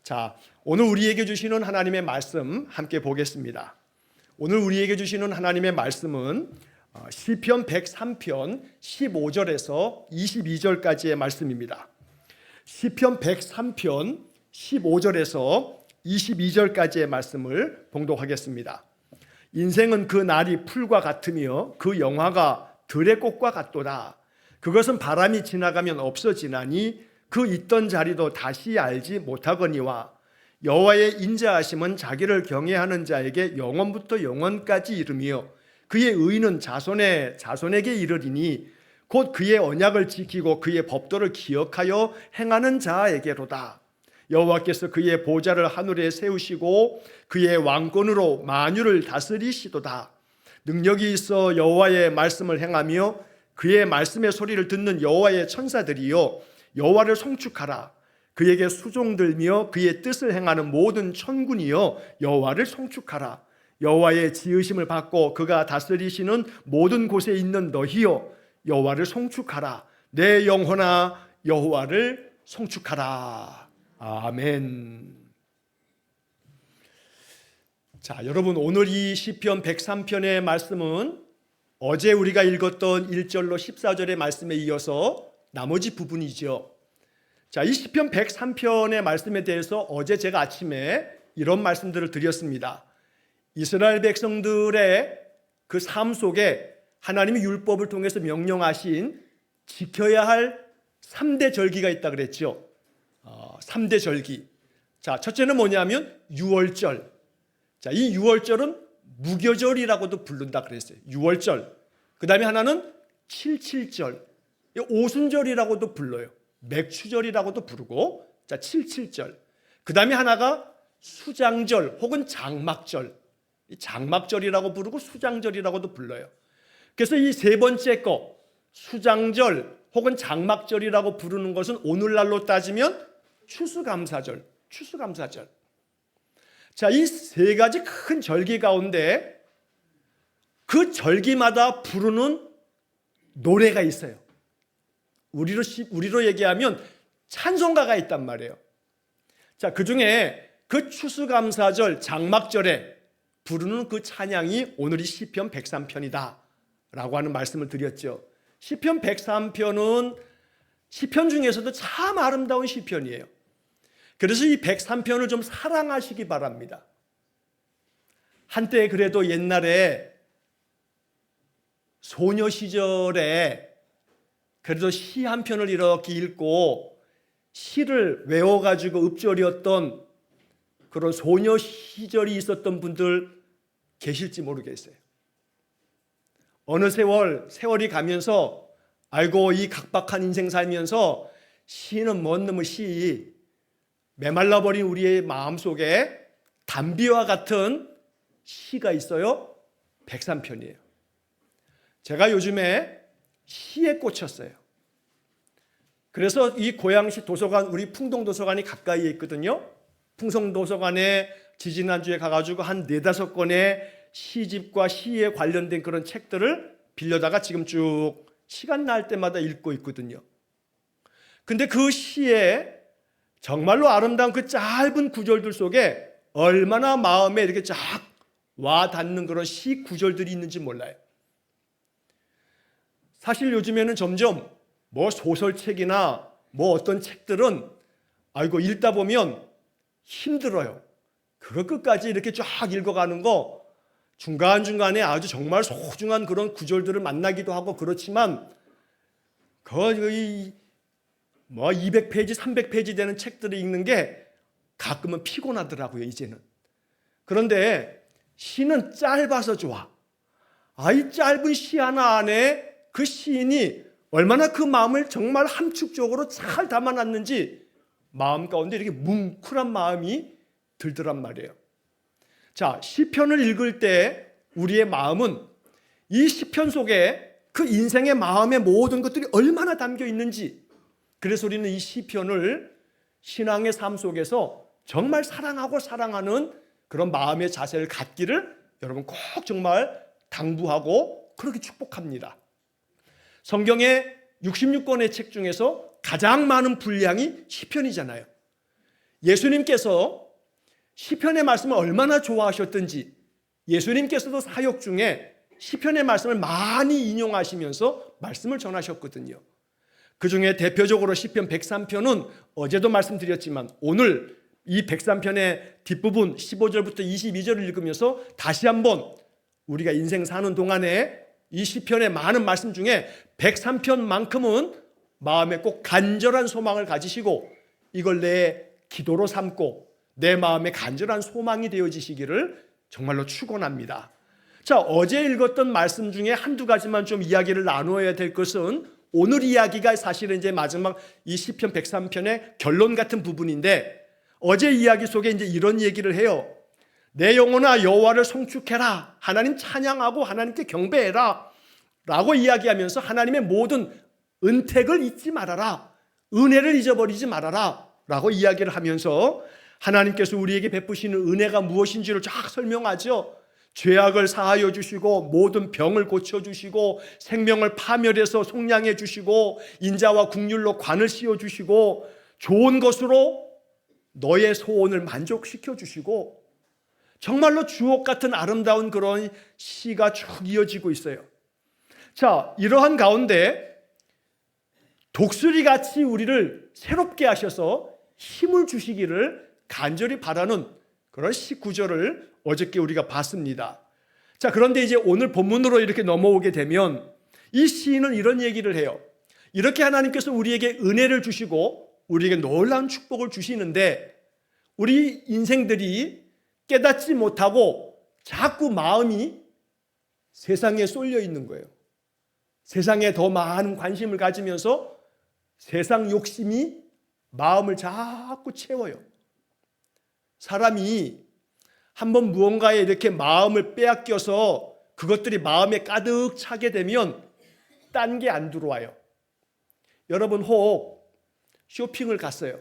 자, 오늘 우리에게 주시는 하나님의 말씀 함께 보겠습니다. 오늘 우리에게 주시는 하나님의 말씀은 시편 103편 15절에서 22절까지의 말씀입니다. 시편 103편 15절에서 22절까지의 말씀을 봉독하겠습니다. 인생은 그 날이 풀과 같으며 그 영화가 들의 꽃과 같도다. 그것은 바람이 지나가면 없어지나니 그 있던 자리도 다시 알지 못하거니와 여호와의 인자하심은 자기를 경외하는 자에게 영원부터 영원까지 이르며 그의 의는 자손에게 이르리니 곧 그의 언약을 지키고 그의 법도를 기억하여 행하는 자에게로다. 여호와께서 그의 보좌를 하늘에 세우시고 그의 왕권으로 만유를 다스리시도다. 능력이 있어 여호와의 말씀을 행하며 그의 말씀의 소리를 듣는 여호와의 천사들이여 여호와를 송축하라. 그에게 수종들며 그의 뜻을 행하는 모든 천군이여 여호와를 송축하라. 여호와의 지으심을 받고 그가 다스리시는 모든 곳에 있는 너희여 여호와를 송축하라. 내 영혼아 여호와를 송축하라. 아멘. 자, 여러분, 오늘 이 시편 103편의 말씀은 어제 우리가 읽었던 1절로 14절의 말씀에 이어서 나머지 부분이죠. 자, 이 시편 103편의 말씀에 대해서 어제 제가 아침에 이런 말씀들을 드렸습니다. 이스라엘 백성들의 그 삶 속에 하나님이 율법을 통해서 명령하신 지켜야 할 3대 절기가 있다 그랬죠. 3대 절기. 자, 첫째는 뭐냐면 유월절. 자, 이 유월절은 무교절이라고도 부른다 그랬어요. 유월절. 그 다음에 하나는 칠칠절. 오순절이라고도 불러요. 맥추절이라고도 부르고. 자, 칠칠절. 그 다음에 하나가 수장절 혹은 장막절. 장막절이라고 부르고 수장절이라고도 불러요. 그래서 이 세 번째 거 수장절 혹은 장막절이라고 부르는 것은 오늘날로 따지면 추수감사절. 자, 이 세 가지 큰 절기 가운데 그 절기마다 부르는 노래가 있어요. 우리로 얘기하면 찬송가가 있단 말이에요. 자, 그 중에 그 추수감사절, 장막절에 부르는 그 찬양이 오늘 이 시편 103편이다 라고 하는 말씀을 드렸죠. 시편 103편은 시편 중에서도 참 아름다운 시편이에요. 그래서 이 103편을 좀 사랑하시기 바랍니다. 한때 그래도 옛날에 소녀 시절에 그래도 시 한 편을 이렇게 읽고 시를 외워가지고 읊조렸던 그런 소녀 시절이 있었던 분들 계실지 모르겠어요. 어느 세월이 가면서 아이고 이 각박한 인생 살면서 시는 뭔 놈의 시, 메말라버린 우리의 마음속에 담비와 같은 시가 있어요. 103편이에요. 제가 요즘에 시에 꽂혔어요. 그래서 이 고양시 도서관, 우리 풍동도서관이 가까이에 있거든요. 풍성도서관에 지지난주에 가가지고 한 4-5권의 시집과 시에 관련된 그런 책들을 빌려다가 지금 쭉 시간 날 때마다 읽고 있거든요. 근데 그 시에 정말로 아름다운 그 짧은 구절들 속에 얼마나 마음에 이렇게 쫙 와 닿는 그런 시 구절들이 있는지 몰라요. 사실 요즘에는 점점 뭐 소설책이나 뭐 어떤 책들은 아이고 읽다 보면 힘들어요. 그거 끝까지 이렇게 쫙 읽어가는 거 중간중간에 아주 정말 소중한 그런 구절들을 만나기도 하고 그렇지만 거의 뭐 200페이지, 300페이지 되는 책들을 읽는 게 가끔은 피곤하더라고요, 이제는. 그런데 시는 짧아서 좋아. 이 짧은 시 하나 안에 그 시인이 얼마나 그 마음을 정말 함축적으로 잘 담아놨는지 마음 가운데 이렇게 뭉클한 마음이 들더란 말이에요. 자, 시편을 읽을 때 우리의 마음은 이 시편 속에 그 인생의 마음의 모든 것들이 얼마나 담겨 있는지, 그래서 우리는 이 시편을 신앙의 삶 속에서 정말 사랑하고 사랑하는 그런 마음의 자세를 갖기를 여러분 꼭 정말 당부하고 그렇게 축복합니다. 성경의 66권의 책 중에서 가장 많은 분량이 시편이잖아요. 예수님께서 시편의 말씀을 얼마나 좋아하셨던지 예수님께서도 사역 중에 시편의 말씀을 많이 인용하시면서 말씀을 전하셨거든요. 그 중에 대표적으로 시편 103편은 어제도 말씀드렸지만 오늘 이 103편의 뒷부분 15절부터 22절을 읽으면서 다시 한번 우리가 인생 사는 동안에 이 시편의 많은 말씀 중에 103편만큼은 마음에 꼭 간절한 소망을 가지시고 이걸 내 기도로 삼고 내 마음에 간절한 소망이 되어지시기를 정말로 축원합니다. 자, 어제 읽었던 말씀 중에 한두 가지만 좀 이야기를 나누어야 될 것은 오늘 이야기가 사실은 이제 마지막 이 시편 103편의 결론 같은 부분인데 어제 이야기 속에 이제 이런 얘기를 해요. 내 영혼아 여호와를 송축해라. 하나님 찬양하고 하나님께 경배해라. 라고 이야기하면서 하나님의 모든 은택을 잊지 말아라. 은혜를 잊어버리지 말아라. 라고 이야기를 하면서 하나님께서 우리에게 베푸시는 은혜가 무엇인지를 쫙 설명하죠. 죄악을 사하여 주시고 모든 병을 고쳐주시고 생명을 파멸해서 속량해 주시고 인자와 국률로 관을 씌워 주시고 좋은 것으로 너의 소원을 만족시켜 주시고 정말로 주옥 같은 아름다운 그런 시가 쭉 이어지고 있어요. 자, 이러한 가운데 독수리같이 우리를 새롭게 하셔서 힘을 주시기를 간절히 바라는 그런 시 구절을 어저께 우리가 봤습니다. 자, 그런데 이제 오늘 본문으로 이렇게 넘어오게 되면 이 시인은 이런 얘기를 해요. 이렇게 하나님께서 우리에게 은혜를 주시고 우리에게 놀라운 축복을 주시는데 우리 인생들이 깨닫지 못하고 자꾸 마음이 세상에 쏠려 있는 거예요. 세상에 더 많은 관심을 가지면서 세상 욕심이 마음을 자꾸 채워요. 사람이 한번 무언가에 이렇게 마음을 빼앗겨서 그것들이 마음에 가득 차게 되면 딴 게 안 들어와요. 여러분 혹 쇼핑을 갔어요.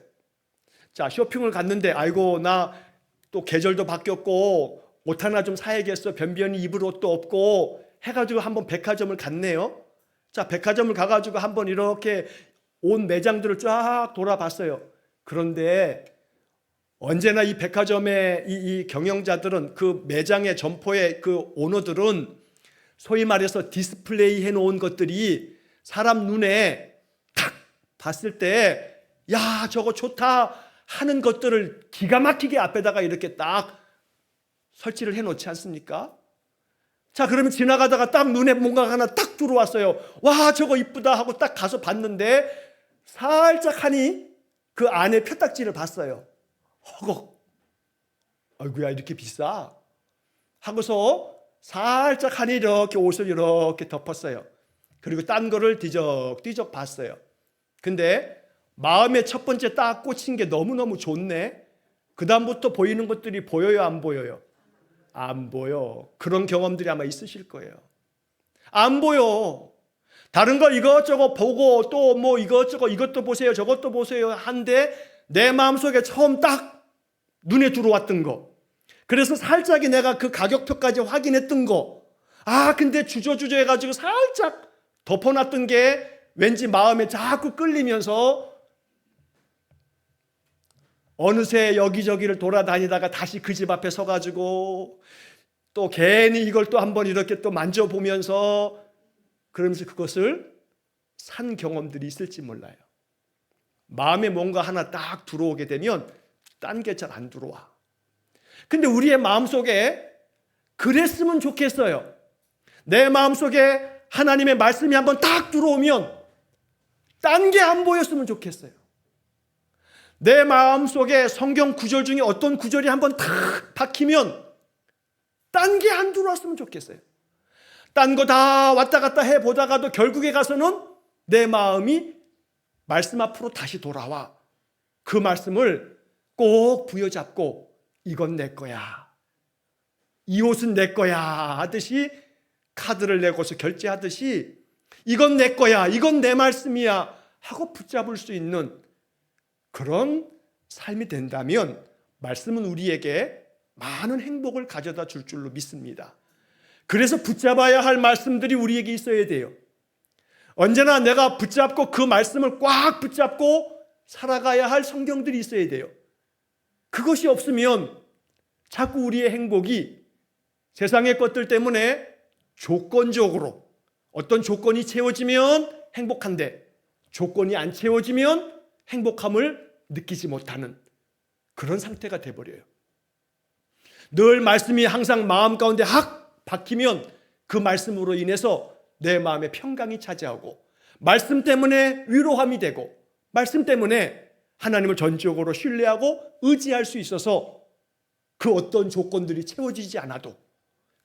자, 쇼핑을 갔는데 아이고 나 또 계절도 바뀌었고 옷 하나 좀 사야겠어. 변변히 입을 옷도 없고 해가지고 한번 백화점을 갔네요. 자, 백화점을 가가지고 한번 이렇게 온 매장들을 쫙 돌아봤어요. 그런데 언제나 이 백화점의 이 경영자들은 그 매장의 점포의 그 오너들은 소위 말해서 디스플레이 해놓은 것들이 사람 눈에 탁 봤을 때 야 저거 좋다 하는 것들을 기가 막히게 앞에다가 이렇게 딱 설치를 해놓지 않습니까? 자, 그러면 지나가다가 딱 눈에 뭔가 하나 딱 들어왔어요. 와 저거 이쁘다 하고 딱 가서 봤는데 살짝 하니 그 안에 표딱지를 봤어요. 허걱, 아이고야 이렇게 비싸 하고서 살짝 하니 이렇게 옷을 이렇게 덮었어요. 그리고 딴 거를 뒤적뒤적 봤어요. 근데 마음에 첫 번째 딱 꽂힌 게 너무너무 좋네. 그 다음부터 보이는 것들이 보여요 안 보여요? 안 보여. 그런 경험들이 아마 있으실 거예요. 안 보여. 다른 거 이것저것 보고 또 뭐 이것저것 이것도 보세요 저것도 보세요 한데 내 마음속에 처음 딱 눈에 들어왔던 거, 그래서 살짝이 내가 그 가격표까지 확인했던 거, 아 근데 주저주저 해가지고 살짝 덮어놨던 게 왠지 마음에 자꾸 끌리면서 어느새 여기저기를 돌아다니다가 다시 그 집 앞에 서가지고 또 괜히 이걸 또 한번 이렇게 또 만져보면서 그러면서 그것을 산 경험들이 있을지 몰라요. 마음에 뭔가 하나 딱 들어오게 되면 딴 게 잘 안 들어와. 근데 우리의 마음속에 그랬으면 좋겠어요. 내 마음속에 하나님의 말씀이 한번 딱 들어오면 딴 게 안 보였으면 좋겠어요. 내 마음속에 성경 구절 중에 어떤 구절이 한번 탁 박히면 딴 게 안 들어왔으면 좋겠어요. 딴 거 다 왔다 갔다 해보다가도 결국에 가서는 내 마음이 말씀 앞으로 다시 돌아와. 그 말씀을 꼭 부여잡고 이건 내 거야, 이 옷은 내 거야 하듯이 카드를 내고서 결제하듯이 이건 내 거야, 이건 내 말씀이야 하고 붙잡을 수 있는 그런 삶이 된다면 말씀은 우리에게 많은 행복을 가져다 줄 줄로 믿습니다. 그래서 붙잡아야 할 말씀들이 우리에게 있어야 돼요. 언제나 내가 붙잡고 그 말씀을 꽉 붙잡고 살아가야 할 성경들이 있어야 돼요. 그것이 없으면 자꾸 우리의 행복이 세상의 것들 때문에 조건적으로 어떤 조건이 채워지면 행복한데 조건이 안 채워지면 행복함을 느끼지 못하는 그런 상태가 돼버려요. 늘 말씀이 항상 마음 가운데 확 박히면 그 말씀으로 인해서 내 마음에 평강이 차지하고 말씀 때문에 위로함이 되고 말씀 때문에 하나님을 전적으로 신뢰하고 의지할 수 있어서 그 어떤 조건들이 채워지지 않아도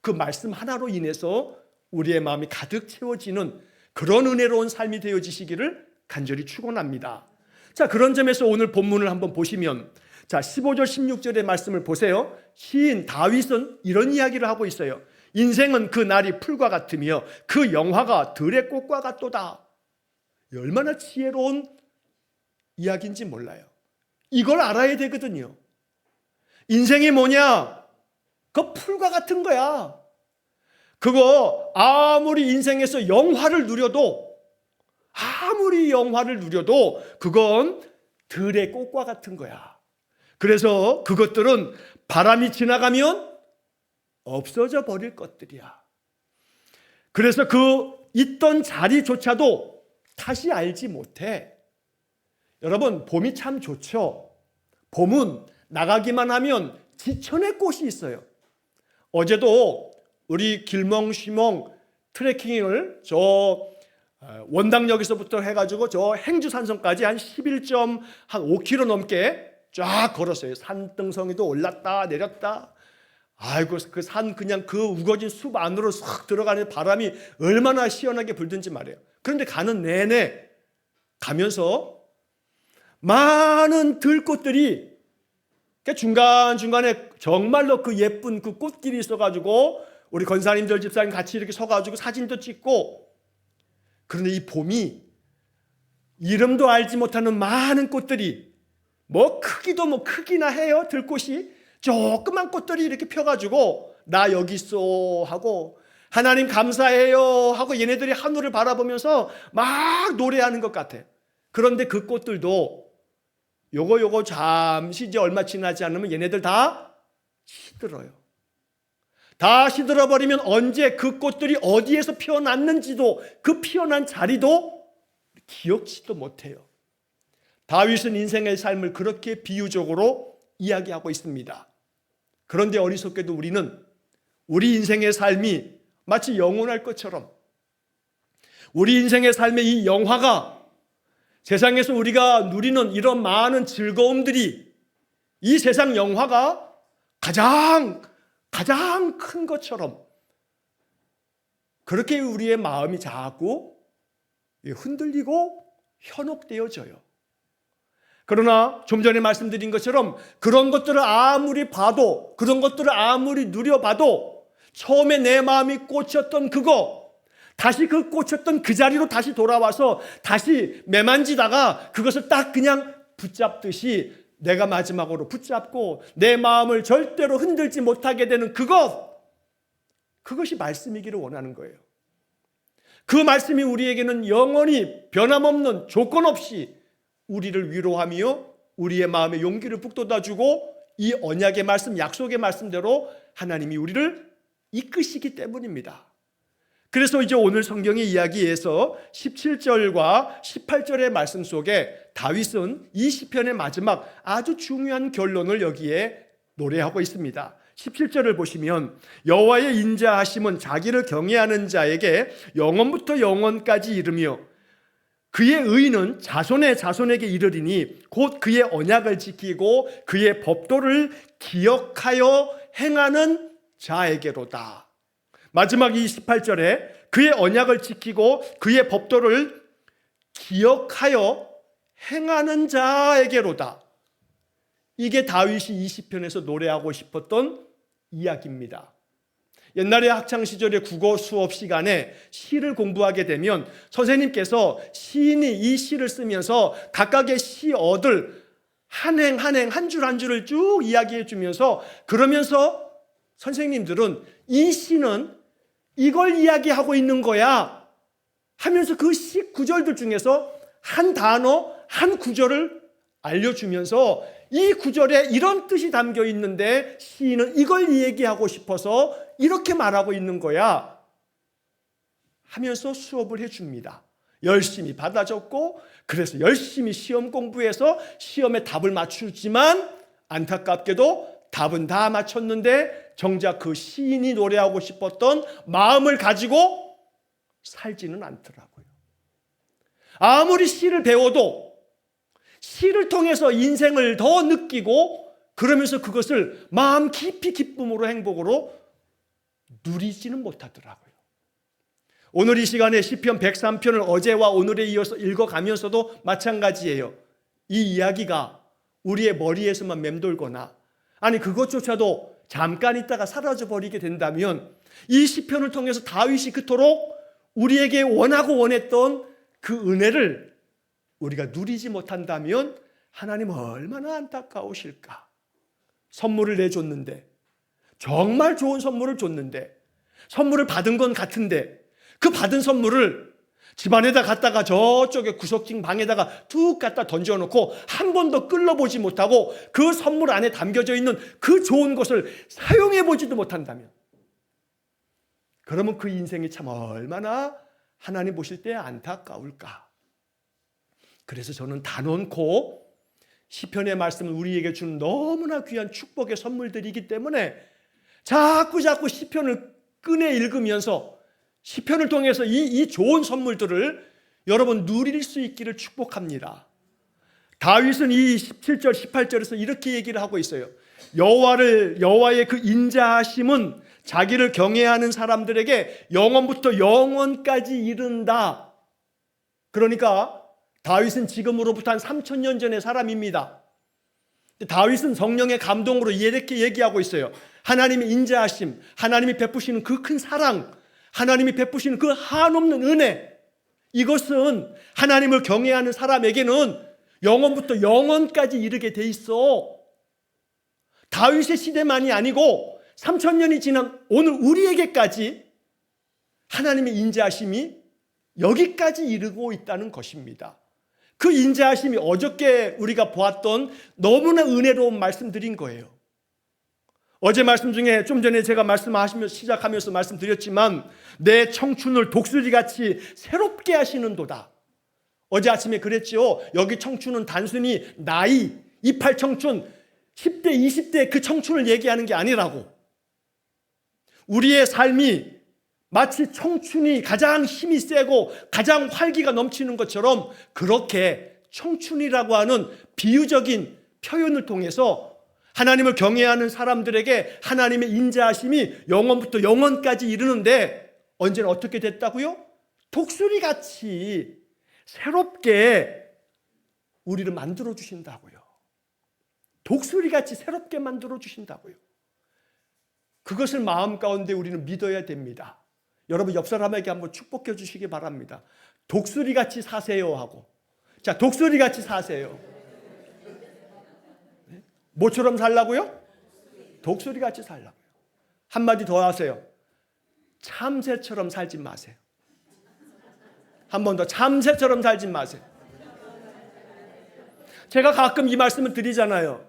그 말씀 하나로 인해서 우리의 마음이 가득 채워지는 그런 은혜로운 삶이 되어지시기를 간절히 축원합니다. 자, 그런 점에서 오늘 본문을 한번 보시면 자, 15절 16절의 말씀을 보세요. 시인 다윗은 이런 이야기를 하고 있어요. 인생은 그 날이 풀과 같으며 그 영화가 들의 꽃과 같도다. 얼마나 지혜로운 이야기인지 몰라요. 이걸 알아야 되거든요. 인생이 뭐냐? 그 풀과 같은 거야. 그거 아무리 인생에서 영화를 누려도 그건 들의 꽃과 같은 거야. 그래서 그것들은 바람이 지나가면 없어져 버릴 것들이야. 그래서 그 있던 자리조차도 다시 알지 못해. 여러분, 봄이 참 좋죠. 봄은 나가기만 하면 지천의 꽃이 있어요. 어제도 우리 길멍쉬멍 트레킹을 저 원당역에서부터 해가지고 저 행주산성까지 한 11.5km 넘게 쫙 걸었어요. 산등성이도 올랐다 내렸다. 아이고, 그 산 그냥 그 우거진 숲 안으로 싹 들어가는 바람이 얼마나 시원하게 불든지 말이에요. 그런데 가는 내내 가면서 많은 들꽃들이 중간중간에 정말로 그 예쁜 그 꽃길이 있어가지고 우리 권사님들 집사님 같이 이렇게 서가지고 사진도 찍고. 그런데 이 봄이 이름도 알지 못하는 많은 꽃들이 뭐 크기도 뭐 크기나 해요. 들꽃이 조그만 꽃들이 이렇게 펴가지고 나 여기 있어 하고 하나님 감사해요 하고 얘네들이 하늘을 바라보면서 막 노래하는 것 같아. 그런데 그 꽃들도 요거 잠시 이제 얼마 지나지 않으면 얘네들 다 시들어요. 다 시들어버리면 언제 그 꽃들이 어디에서 피어났는지도 그 피어난 자리도 기억지도 못해요. 다윗은 인생의 삶을 그렇게 비유적으로 이야기하고 있습니다. 그런데 어리석게도 우리는 우리 인생의 삶이 마치 영원할 것처럼 우리 인생의 삶의 이 영화가 세상에서 우리가 누리는 이런 많은 즐거움들이 이 세상 영화가 가장 큰 것처럼 그렇게 우리의 마음이 자꾸 흔들리고 현혹되어져요. 그러나 좀 전에 말씀드린 것처럼 그런 것들을 아무리 봐도 그런 것들을 아무리 누려봐도 처음에 내 마음이 꽂혔던 그거 다시 그 꽂혔던 그 자리로 다시 돌아와서 다시 매만지다가 그것을 딱 그냥 붙잡듯이 내가 마지막으로 붙잡고 내 마음을 절대로 흔들지 못하게 되는 그것이 말씀이기를 원하는 거예요. 그 말씀이 우리에게는 영원히 변함없는 조건 없이 우리를 위로하며 우리의 마음에 용기를 북돋아주고 이 언약의 말씀, 약속의 말씀대로 하나님이 우리를 이끄시기 때문입니다. 그래서 이제 오늘 성경의 이야기에서 17절과 18절의 말씀 속에 다윗은 이 시편의 마지막 아주 중요한 결론을 여기에 노래하고 있습니다. 17절을 보시면 여호와의 인자하심은 자기를 경외하는 자에게 영원부터 영원까지 이르며 그의 의는 자손의 자손에게 이르리니 곧 그의 언약을 지키고 그의 법도를 기억하여 행하는 자에게로다. 마지막 이 18절에 그의 언약을 지키고 그의 법도를 기억하여 행하는 자에게로다. 이게 다윗이 이 시편에서 노래하고 싶었던 이야기입니다. 옛날에 학창시절에 국어 수업 시간에 시를 공부하게 되면 선생님께서 시인이 이 시를 쓰면서 각각의 시어들 한 줄 한 줄을 쭉 이야기해 주면서 그러면서 선생님들은 이 시는 이걸 이야기하고 있는 거야 하면서 그 시 구절들 중에서 한 단어, 한 구절을 알려주면서 이 구절에 이런 뜻이 담겨 있는데 시인은 이걸 얘기하고 싶어서 이렇게 말하고 있는 거야 하면서 수업을 해줍니다. 열심히 받아 적고 그래서 열심히 시험 공부해서 시험에 답을 맞추지만 안타깝게도 답은 다 맞췄는데 정작 그 시인이 노래하고 싶었던 마음을 가지고 살지는 않더라고요. 아무리 시를 배워도 시를 통해서 인생을 더 느끼고 그러면서 그것을 마음 깊이 기쁨으로 행복으로 누리지는 못하더라고요. 오늘 이 시간에 시편 103편을 어제와 오늘에 이어서 읽어가면서도 마찬가지예요. 이 이야기가 우리의 머리에서만 맴돌거나 아니 그것조차도 잠깐 있다가 사라져버리게 된다면 이 시편을 통해서 다윗이 그토록 우리에게 원하고 원했던 그 은혜를 우리가 누리지 못한다면 하나님 얼마나 안타까우실까. 선물을 내줬는데 정말 좋은 선물을 줬는데 선물을 받은 건 같은데 그 받은 선물을 집안에다 갖다가 저쪽에 구석진 방에다가 툭 갖다 던져놓고 한 번도 끌러보지 못하고 그 선물 안에 담겨져 있는 그 좋은 것을 사용해보지도 못한다면 그러면 그 인생이 참 얼마나 하나님 보실 때 안타까울까. 그래서 저는 단언코 시편의 말씀은 우리에게 주는 너무나 귀한 축복의 선물들이기 때문에 자꾸 시편을 꺼내 읽으면서 시편을 통해서 이 좋은 선물들을 여러분 누릴 수 있기를 축복합니다. 다윗은 이 17절 18절에서 이렇게 얘기를 하고 있어요. 여호와의 그 인자하심은 자기를 경외하는 사람들에게 영원부터 영원까지 이른다. 그러니까 다윗은 지금으로부터 한 3000년 전의 사람입니다. 다윗은 성령의 감동으로 이렇게 얘기하고 있어요. 하나님의 인자하심, 하나님이 베푸시는 그 큰 사랑, 하나님이 베푸시는 그 한없는 은혜, 이것은 하나님을 경외하는 사람에게는 영원부터 영원까지 이르게 돼 있어. 다윗의 시대만이 아니고 3000년이 지난 오늘 우리에게까지 하나님의 인자하심이 여기까지 이르고 있다는 것입니다. 그 인자하심이 어저께 우리가 보았던 너무나 은혜로운 말씀드린 거예요. 어제 말씀 중에 좀 전에 제가 시작하면서 말씀드렸지만 내 청춘을 독수리같이 새롭게 하시는도다. 어제 아침에 그랬죠. 여기 청춘은 단순히 나이, 이팔 청춘, 10대, 20대 그 청춘을 얘기하는 게 아니라고. 우리의 삶이 마치 청춘이 가장 힘이 세고 가장 활기가 넘치는 것처럼 그렇게 청춘이라고 하는 비유적인 표현을 통해서 하나님을 경외하는 사람들에게 하나님의 인자하심이 영원부터 영원까지 이르는데 언제는 어떻게 됐다고요? 독수리같이 새롭게 우리를 만들어 주신다고요. 독수리같이 새롭게 만들어 주신다고요. 그것을 마음 가운데 우리는 믿어야 됩니다. 여러분 옆 사람에게 한번 축복해 주시기 바랍니다. 독수리같이 사세요 하고. 자, 독수리같이 사세요. 뭐처럼 살라고요? 독수리같이 살라고요. 한마디 더 하세요. 참새처럼 살지 마세요. 한 번 더, 참새처럼 살지 마세요. 제가 가끔 이 말씀을 드리잖아요.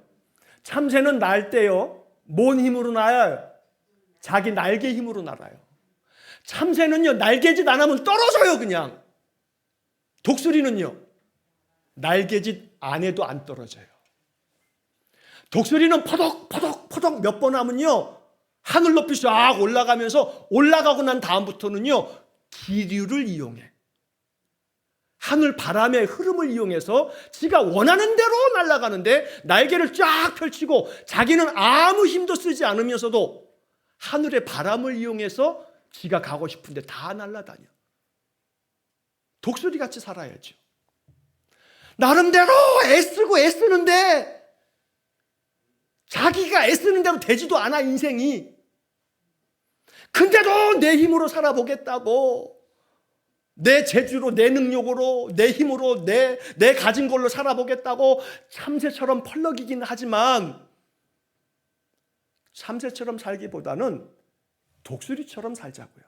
참새는 날 때요, 뭔 힘으로 날아요? 자기 날개 힘으로 날아요. 참새는요, 날개짓 안 하면 떨어져요, 그냥. 독수리는요, 날개짓 안 해도 안 떨어져요. 독수리는 퍼덕 몇 번 하면요, 하늘 높이 쫙 올라가면서 올라가고 난 다음부터는요, 기류를 이용해. 하늘 바람의 흐름을 이용해서 지가 원하는 대로 날아가는데 날개를 쫙 펼치고 자기는 아무 힘도 쓰지 않으면서도 하늘의 바람을 이용해서 지가 가고 싶은데 다 날아다녀. 독수리같이 살아야죠. 나름대로 애쓰고 애쓰는데 자기가 애쓰는 대로 되지도 않아, 인생이. 근데도 내 힘으로 살아보겠다고, 내 재주로, 내 능력으로, 내 힘으로, 내 가진 걸로 살아보겠다고 참새처럼 펄럭이긴 하지만 참새처럼 살기보다는 독수리처럼 살자고요.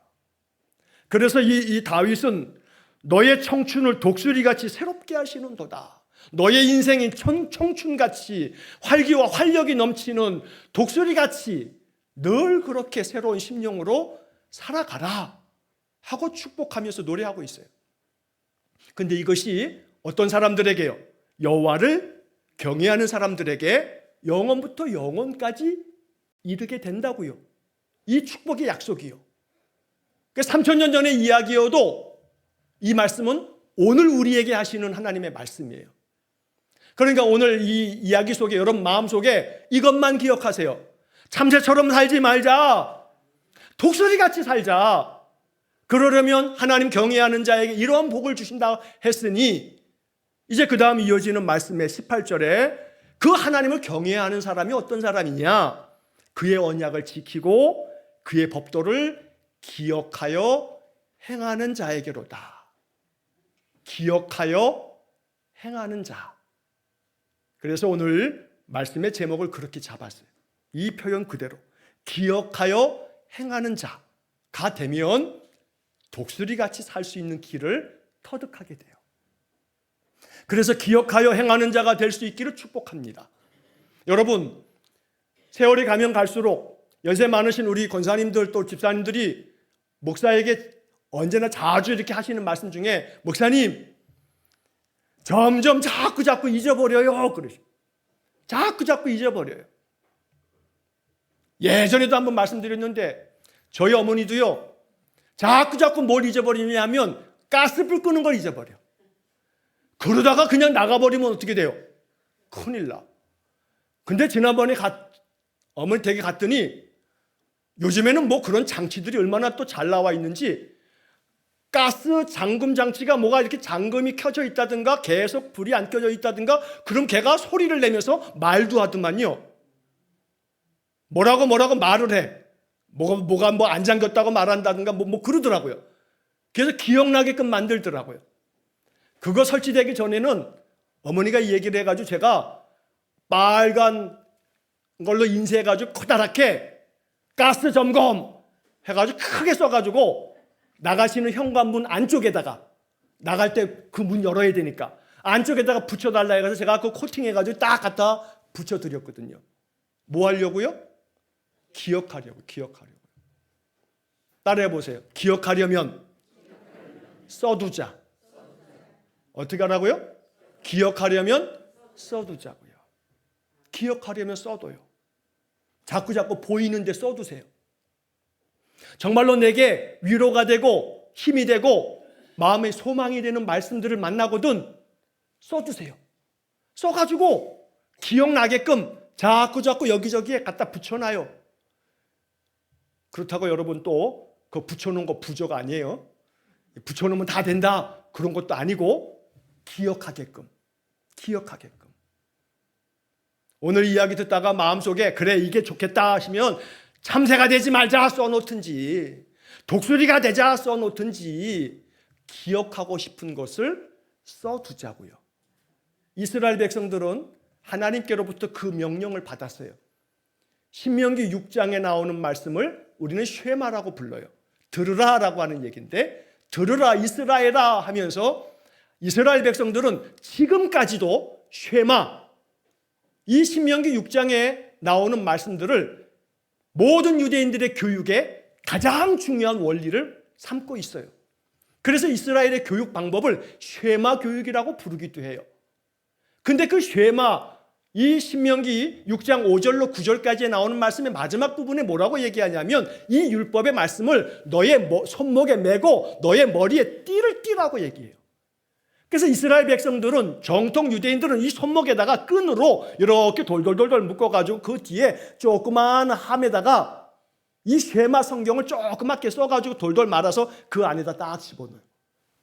그래서 이 다윗은 너의 청춘을 독수리같이 새롭게 하시는도다. 너의 인생이 청춘같이 활기와 활력이 넘치는 독수리같이 늘 그렇게 새로운 심령으로 살아가라 하고 축복하면서 노래하고 있어요. 근데 이것이 어떤 사람들에게요? 여호와를 경외하는 사람들에게 영원부터 영원까지 이르게 된다고요. 이 축복의 약속이요. 3000년 전의 이야기여도 이 말씀은 오늘 우리에게 하시는 하나님의 말씀이에요. 그러니까 오늘 이 이야기 속에 여러분 마음속에 이것만 기억하세요. 참새처럼 살지 말자. 독수리같이 살자. 그러려면 하나님 경외하는 자에게 이러한 복을 주신다 했으니 이제 그 다음 이어지는 말씀의 18절에 그 하나님을 경외하는 사람이 어떤 사람이냐? 그의 언약을 지키고 그의 법도를 기억하여 행하는 자에게로다. 기억하여 행하는 자. 그래서 오늘 말씀의 제목을 그렇게 잡았어요. 이 표현 그대로 기억하여 행하는 자가 되면 독수리같이 살 수 있는 길을 터득하게 돼요. 그래서 기억하여 행하는 자가 될 수 있기를 축복합니다. 여러분, 세월이 가면 갈수록 연세 많으신 우리 권사님들 또 집사님들이 목사에게 언제나 자주 이렇게 하시는 말씀 중에 목사님 점점 자꾸 잊어버려요 그러시죠. 자꾸 잊어버려요. 예전에도 한번 말씀드렸는데 저희 어머니도요 자꾸 뭘 잊어버리냐 하면 가스불 끄는 걸 잊어버려. 그러다가 그냥 나가버리면 어떻게 돼요? 큰일 나. 근데 지난번에 어머니 댁에 갔더니 요즘에는 뭐 그런 장치들이 얼마나 또 잘 나와 있는지 가스 잠금 장치가 뭐가 이렇게 잠금이 켜져 있다든가 계속 불이 안 켜져 있다든가 그럼 걔가 소리를 내면서 말도 하더만요. 뭐라고 말을 해. 뭐가 뭐 안 잠겼다고 말한다든가 뭐 그러더라고요. 그래서 기억나게끔 만들더라고요. 그거 설치되기 전에는 어머니가 이 얘기를 해가지고 제가 빨간 걸로 인쇄해가지고 커다랗게 가스 점검 해가지고 크게 써가지고 나가시는 현관문 안쪽에다가 나갈 때 그 문 열어야 되니까 안쪽에다가 붙여달라 해서 제가 그 코팅해가지고 딱 갖다 붙여드렸거든요. 뭐 하려고요? 기억하려고. 따라해보세요. 기억하려면 써두자. 어떻게 하라고요? 기억하려면 써두자고요. 기억하려면 써둬요. 자꾸 보이는데 써두세요. 정말로 내게 위로가 되고 힘이 되고 마음의 소망이 되는 말씀들을 만나거든 써두세요. 써가지고 기억나게끔 자꾸 여기저기에 갖다 붙여놔요. 그렇다고 여러분 또 그 붙여놓은 거 부족 아니에요. 붙여놓으면 다 된다 그런 것도 아니고 기억하게끔. 오늘 이야기 듣다가 마음속에 그래 이게 좋겠다 하시면 참새가 되지 말자 써놓든지 독수리가 되자 써놓든지 기억하고 싶은 것을 써두자고요. 이스라엘 백성들은 하나님께로부터 그 명령을 받았어요. 신명기 6장에 나오는 말씀을 우리는 쉐마라고 불러요. 들으라라고 하는 얘기인데 들으라 이스라엘아 하면서 이스라엘 백성들은 지금까지도 쉐마 이 신명기 6장에 나오는 말씀들을 모든 유대인들의 교육에 가장 중요한 원리를 삼고 있어요. 그래서 이스라엘의 교육 방법을 쉐마 교육이라고 부르기도 해요. 근데 그 쉐마 이 신명기 6장 5절로 9절까지에 나오는 말씀의 마지막 부분에 뭐라고 얘기하냐면 이 율법의 말씀을 너의 손목에 메고 너의 머리에 띠를 띠라고 얘기해요. 그래서 이스라엘 백성들은 정통 유대인들은 이 손목에다가 끈으로 이렇게 돌돌 묶어가지고 그 뒤에 조그마한 함에다가 이 쉐마 성경을 조그맣게 써가지고 돌돌 말아서 그 안에다 딱 집어넣어요.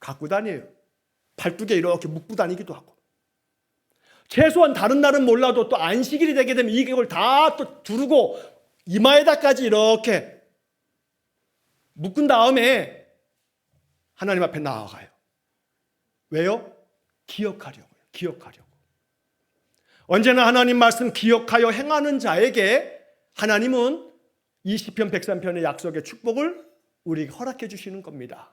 갖고 다녀요. 팔뚝에 이렇게 묶고 다니기도 하고. 최소한 다른 날은 몰라도 또 안식일이 되게 되면 이걸 다 또 두르고 이마에다까지 이렇게 묶은 다음에 하나님 앞에 나아가요. 왜요? 기억하려고. 언제나 하나님 말씀 기억하여 행하는 자에게 하나님은 이 시편 103편의 약속의 축복을 우리에게 허락해 주시는 겁니다.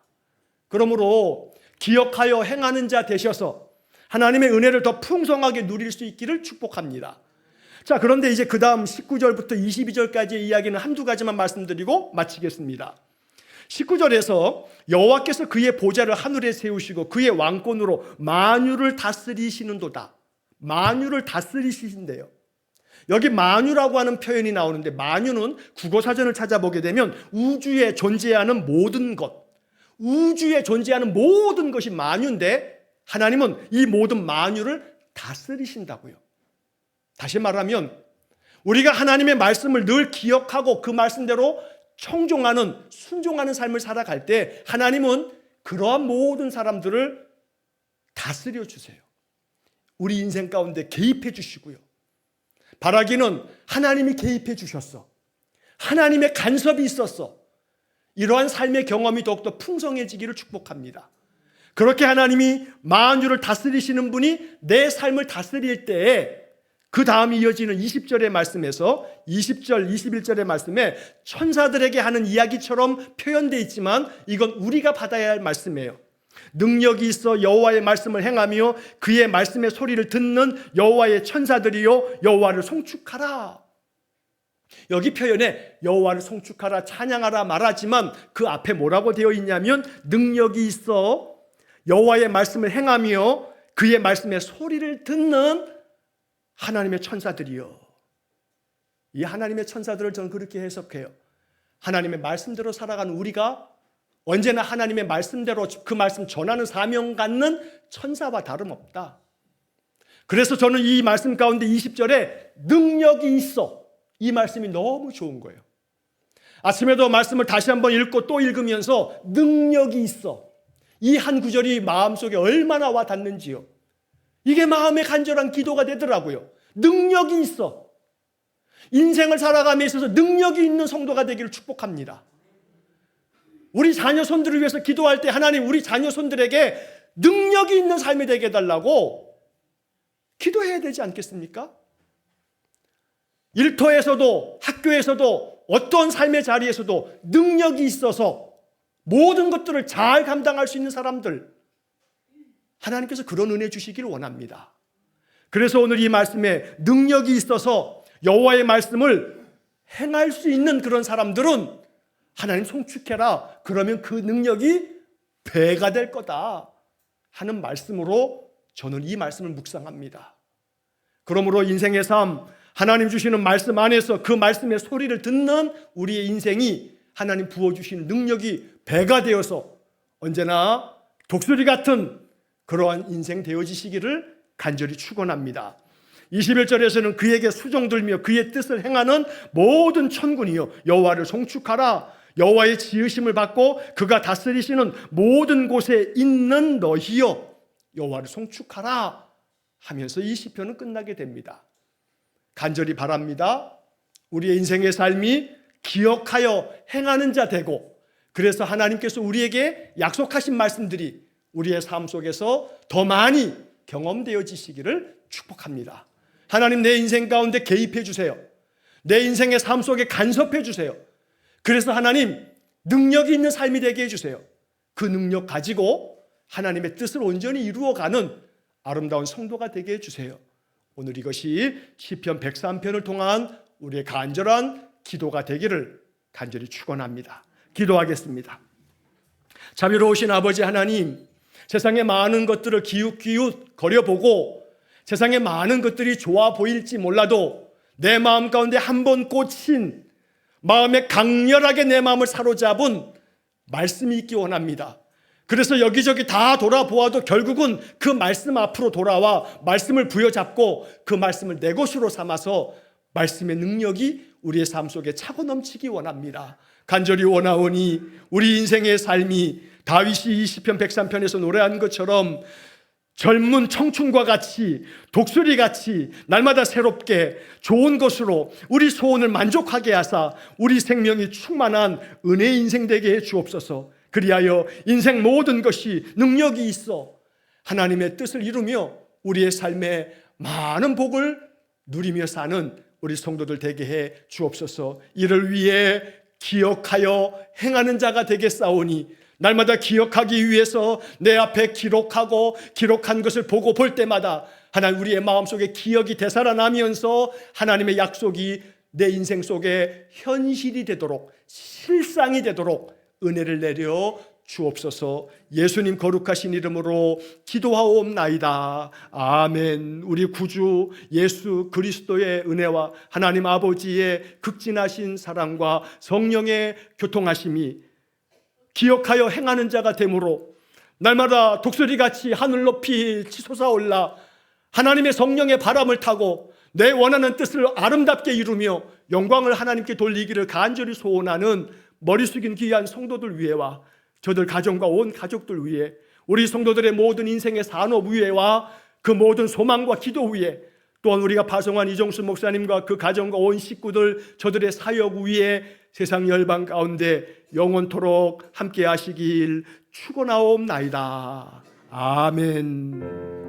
그러므로 기억하여 행하는 자 되셔서 하나님의 은혜를 더 풍성하게 누릴 수 있기를 축복합니다. 자, 그런데 이제 그 다음 19절부터 22절까지의 이야기는 한두 가지만 말씀드리고 마치겠습니다. 19절에서 여호와께서 그의 보좌를 하늘에 세우시고 그의 왕권으로 만유를 다스리시는도다. 만유를 다스리시신대요. 여기 만유라고 하는 표현이 나오는데, 만유는 국어사전을 찾아보게 되면 우주에 존재하는 모든 것, 우주에 존재하는 모든 것이 만유인데 하나님은 이 모든 만유를 다스리신다고요. 다시 말하면 우리가 하나님의 말씀을 늘 기억하고 그 말씀대로 청종하는, 순종하는 삶을 살아갈 때 하나님은 그러한 모든 사람들을 다스려 주세요. 우리 인생 가운데 개입해 주시고요. 바라기는 하나님이 개입해 주셨어. 하나님의 간섭이 있었어. 이러한 삶의 경험이 더욱더 풍성해지기를 축복합니다. 그렇게 하나님이 만유를 다스리시는 분이 내 삶을 다스릴 때에 그 다음 이어지는 20절의 말씀에서 20절, 21절의 말씀에 천사들에게 하는 이야기처럼 표현되어 있지만 이건 우리가 받아야 할 말씀이에요. 능력이 있어 여호와의 말씀을 행하며 그의 말씀의 소리를 듣는 여호와의 천사들이요 여호와를 송축하라. 여기 표현에 여호와를 송축하라, 찬양하라 말하지만 그 앞에 뭐라고 되어 있냐면 능력이 있어 여호와의 말씀을 행하며 그의 말씀의 소리를 듣는 하나님의 천사들이요. 이 하나님의 천사들을 저는 그렇게 해석해요. 하나님의 말씀대로 살아가는 우리가 언제나 하나님의 말씀대로 그 말씀 전하는 사명 갖는 천사와 다름없다. 그래서 저는 이 말씀 가운데 20절에 능력이 있어, 이 말씀이 너무 좋은 거예요. 아침에도 말씀을 다시 한번 읽고 또 읽으면서 능력이 있어, 이 한 구절이 마음속에 얼마나 와 닿는지요. 이게 마음의 간절한 기도가 되더라고요. 능력이 있어. 인생을 살아감에 있어서 능력이 있는 성도가 되기를 축복합니다. 우리 자녀 손들을 위해서 기도할 때 하나님 우리 자녀 손들에게 능력이 있는 삶이 되게 해달라고 기도해야 되지 않겠습니까? 일터에서도 학교에서도 어떤 삶의 자리에서도 능력이 있어서 모든 것들을 잘 감당할 수 있는 사람들, 하나님께서 그런 은혜 주시기를 원합니다. 그래서 오늘 이 말씀에 능력이 있어서 여호와의 말씀을 행할 수 있는 그런 사람들은 하나님 송축해라. 그러면 그 능력이 배가 될 거다 하는 말씀으로 저는 이 말씀을 묵상합니다. 그러므로 인생의 삶, 하나님 주시는 말씀 안에서 그 말씀의 소리를 듣는 우리의 인생이 하나님 부어주시는 능력이 배가 되어서 언제나 독수리 같은 그러한 인생 되어지시기를 간절히 축원합니다. 21절에서는 그에게 수종 들며 그의 뜻을 행하는 모든 천군이요 여호와를 송축하라. 여호와의 지으심을 받고 그가 다스리시는 모든 곳에 있는 너희여 여호와를 송축하라 하면서 이 시편은 끝나게 됩니다. 간절히 바랍니다. 우리의 인생의 삶이 기억하여 행하는 자 되고, 그래서 하나님께서 우리에게 약속하신 말씀들이 우리의 삶 속에서 더 많이 경험되어지시기를 축복합니다. 하나님 내 인생 가운데 개입해 주세요. 내 인생의 삶 속에 간섭해 주세요. 그래서 하나님 능력이 있는 삶이 되게 해주세요. 그 능력 가지고 하나님의 뜻을 온전히 이루어가는 아름다운 성도가 되게 해주세요. 오늘 이것이 시편 103편을 통한 우리의 간절한 기도가 되기를 간절히 축원합니다. 기도하겠습니다. 자비로우신 아버지 하나님, 세상의 많은 것들을 기웃기웃 거려보고 세상의 많은 것들이 좋아 보일지 몰라도 내 마음 가운데 한 번 꽂힌, 마음에 강렬하게 내 마음을 사로잡은 말씀이 있기 원합니다. 그래서 여기저기 다 돌아보아도 결국은 그 말씀 앞으로 돌아와 말씀을 부여잡고 그 말씀을 내 것으로 삼아서 말씀의 능력이 우리의 삶 속에 차고 넘치기 원합니다. 간절히 원하오니 우리 인생의 삶이 다윗이 이 시편 103편에서 노래한 것처럼 젊은 청춘과 같이 독수리같이 날마다 새롭게 좋은 것으로 우리 소원을 만족하게 하사 우리 생명이 충만한 은혜의 인생 되게 해 주옵소서. 그리하여 인생 모든 것이 능력이 있어 하나님의 뜻을 이루며 우리의 삶에 많은 복을 누리며 사는 우리 성도들 되게 해 주옵소서. 이를 위해 기억하여 행하는 자가 되겠사오니 날마다 기억하기 위해서 내 앞에 기록한 것을 보고 볼 때마다 하나님 우리의 마음속에 기억이 되살아나면서 하나님의 약속이 내 인생 속에 현실이 되도록, 실상이 되도록 은혜를 내려 주옵소서. 예수님 거룩하신 이름으로 기도하옵나이다. 아멘. 우리 구주 예수 그리스도의 은혜와 하나님 아버지의 극진하신 사랑과 성령의 교통하심이 기억하여 행하는 자가 되므로 날마다 독수리같이 하늘 높이 치솟아올라 하나님의 성령의 바람을 타고 내 원하는 뜻을 아름답게 이루며 영광을 하나님께 돌리기를 간절히 소원하는 머리 숙인 귀한 성도들 위에와 저들 가정과 온 가족들 위에, 우리 성도들의 모든 인생의 산업 위에와 그 모든 소망과 기도 위에, 또한 우리가 파송한 이정수 목사님과 그 가정과 온 식구들 저들의 사역 위에 세상 열방 가운데 영원토록 함께 하시길 축원하옵나이다. 아멘.